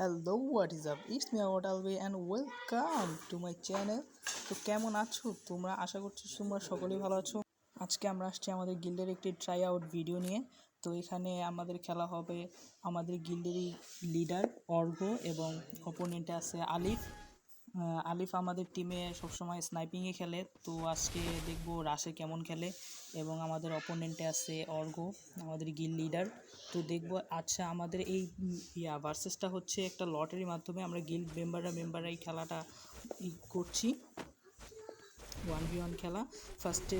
Hello what is up, it's me আওয়াটালওয়ে and welcome to my channel. তো কেমন আছো তোমরা? আশা করছি তোমরা সকলেই ভালো আছো। আজকে আমরা আসছি আমাদের গিল্ডের একটি ট্রাই আউট ভিডিও নিয়ে। তো এখানে আমাদের খেলা হবে আমাদের গিল্ডেরই লিডার অর্ঘ এবং অপোনেন্টে আছে আলিফ। আলিফ আমাদের টিমে সবসময় স্নাইপিংয়ে খেলে, তো আজকে দেখবো রাশে কেমন খেলে। এবং আমাদের অপোনেন্টে আছে অর্ঘ, আমাদের গিল্ড লিডার। তো দেখবো। আচ্ছা, আমাদের এই ভার্সেসটা হচ্ছে একটা লটারির মাধ্যমে আমরা গিল্ড মেম্বাররা এই খেলাটা করছি। 1v1 খেলা। ফার্স্টে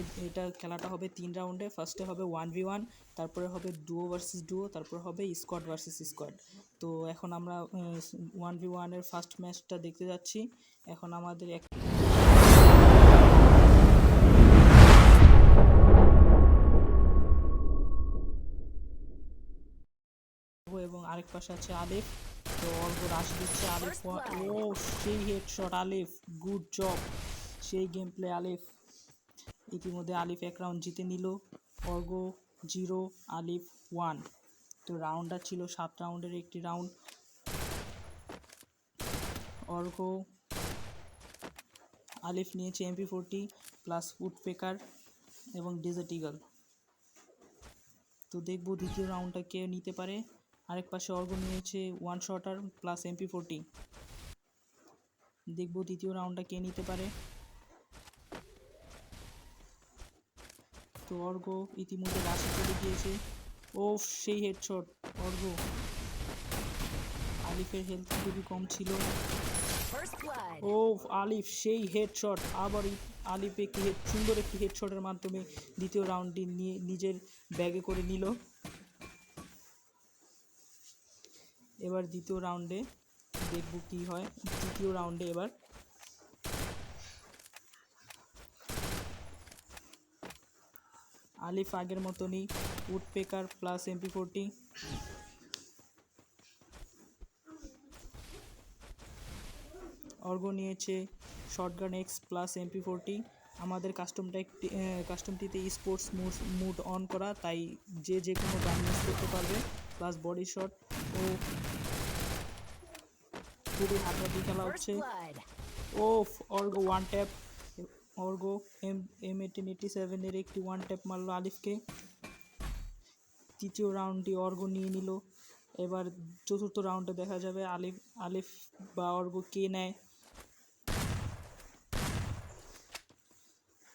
খেলাটা হবে 3 রাউন্ডে। ফার্স্টে হবে 1v1, তারপরে হবে ডুও ভার্সেস ডুও, তারপর হবে স্কোয়াড ভার্সেস স্কোয়াড। তো এখন আমরা 1v1 এর ফার্স্ট ম্যাচটা দেখতে যাচ্ছি। এখন আমাদের এবং আরেক পাশে আছে আলিফ। তো অল্প রাশ দিচ্ছে আলিফ। ও সেই হেডশট আলিফ, গুড জব, সেই গেম প্লে আলিফ। ইতিমধ্যে আলিফ 1 রাউন্ড জিতে নিল। অর্ঘ 0, আলিফ 1। তো রাউন্ডটা ছিল 7 রাউন্ডের একটি রাউন্ড। অর্ঘ আলিফ নিয়েছে MP40 প্লাস উডপেকার এবং ডেজার্ট ইগল। তো দেখবো দ্বিতীয় রাউন্ডটা কে নিতে পারে। আরেক পাশে অর্ঘ নিয়েছে 1 শটার প্লাস MP40। দেখবো দ্বিতীয় রাউন্ডটা কে নিতে পারে। তো অর্ঘ ইতিমধ্যে রাশে চলে গিয়েছে। ও সেই হেডশট অর্ঘ। আলিফের হেলথ খুবই কম ছিল। ও আলিফ সেই হেডশট। আবার আলিফ সুন্দর একটি হেডশটের মাধ্যমে দ্বিতীয় রাউন্ডটি নিয়ে নিজের ব্যাগে করে নিল। এবার দ্বিতীয় রাউন্ডে দেখব কি হয়। তৃতীয় রাউন্ডে এবার আলিফ আগের মতনই উডপেকার প্লাস MP40। অর্ঘ নিয়েছে শটগান এক্স প্লাস MP40। আমাদের কাস্টমটিতে স্পোর্টস মুড অন করা, তাই যে কোনো গান ইউজ করতে পারবে, প্লাস বডি শট। ও খুবই হাতাহাতি খেলা হচ্ছে। ও অর্ঘ ওয়ান ট্যাপ। অর্ঘ M1887 এর একটি ওয়ান ট্যাপ মারলো আলিফকে। তৃতীয় রাউন্ডটি অর্ঘ নিয়ে নিল। এবার চতুর্থ রাউন্ডে দেখা যাবে আলিফ বা অর্ঘ কে নেয়,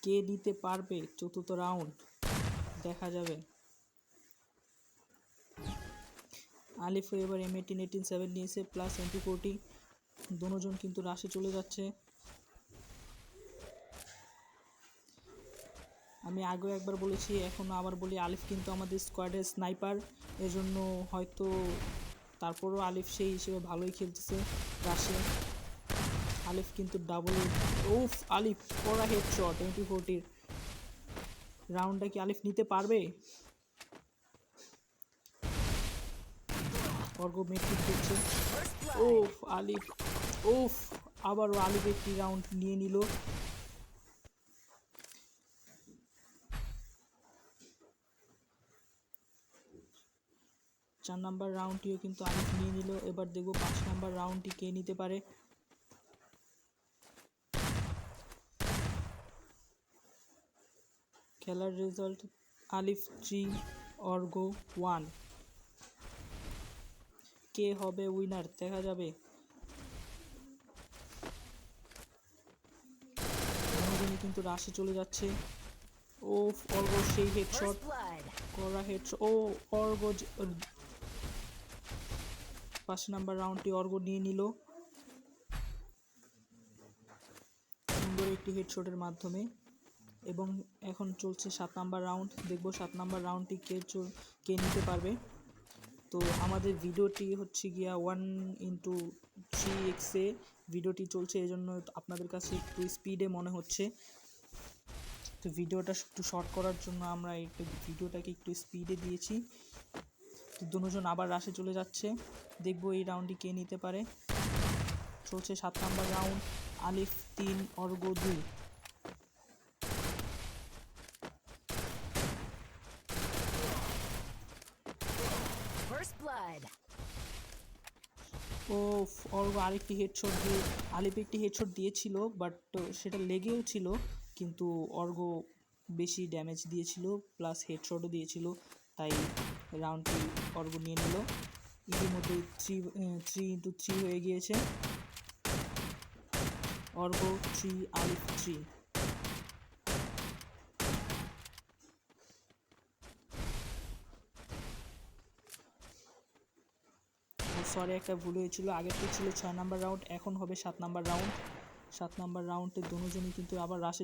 কে নিতে পারবে। চতুর্থ রাউন্ড দেখা যাবে। আলিফ এবার M1887 নিয়েছে প্লাস MP40। দুজন কিন্তু রাশে চলে যাচ্ছে। আমি আগেও একবার বলেছি, এখন আবার বলি, আলিফ কিন্তু আমাদের স্কোয়াডের স্নাইপার, এজন্য হয়তো তারপরও আলিফ সেই হিসেবে ভালোই খেলতেছে রাশে। আলিফ কিন্তু ডাবল। ওফ আলিফ কড়া হেডশট MP40। রাউন্ডটা কি আলিফ নিতে পারবে? অর্ঘ মেট্রিক দিচ্ছে। ওফ আলিফ, ওফ আবারও আলিফ একটি রাউন্ড নিয়ে নিল। চার নাম্বার রাউন্ডটিও কিন্তু আলিফ নিয়ে নিল। এবার দেখব 5 নাম্বার রাউন্ডটি কে নিতে পারে। খেলার রেজাল্ট আলিফ 3, অর্ঘ 1। কে হবে উইনার দেখা যাবে। দুজনই কিন্তু রাশে চলে যাচ্ছে। ও অর্ঘ সেই হেডশট, করা হেডশট। ও অর্ঘ 5 নাম্বার রাউন্ডটি অর্ঘ নিয়ে নিল সুন্দর একটি হেডশটের মাধ্যমে। এবং এখন চলছে 7 নাম্বার রাউন্ড। দেখব 7 নাম্বার রাউন্ডটি কে নিতে পারবে। তো আমাদের ভিডিওটি হচ্ছে গিয়া 1:3x ভিডিওটি চলছে, এজন্য আপনাদের কাছে একটু স্পিডে মনে হচ্ছে। তো ভিডিওটা একটু শর্ট করার জন্য আমরা ভিডিওটাকে একটু স্পিডে দিয়েছি। তো দুজন আবার রাশে চলে যাচ্ছে। দেখব এই রাউন্ডটি কে নিতে পারে। চলছে 7 নাম্বার রাউন্ড। আলিফ 3, অর্ঘ 2। ও অর্ঘ আরেকটি হেডশট দিয়ে, আলিপ একটি হেডশট দিয়েছিল, বাট সেটা লেগেও ছিল, কিন্তু অর্ঘ বেশি ড্যামেজ দিয়েছিল প্লাস হেডশটও দিয়েছিল, তাই রাউন্ডটি অর্ঘ নিয়ে নিল। ইতিমধ্যে 3-3 হয়ে গিয়েছে। অর্ঘ 3, আলিফ 3। সরি, একটা ভুল হয়েছিল, আগেরটি ছিল 6 নাম্বার রাউন্ড, এখন হবে 7 নাম্বার রাউন্ড। 7 নাম্বার রাউন্ডে দুজনই কিন্তু আবার রাশে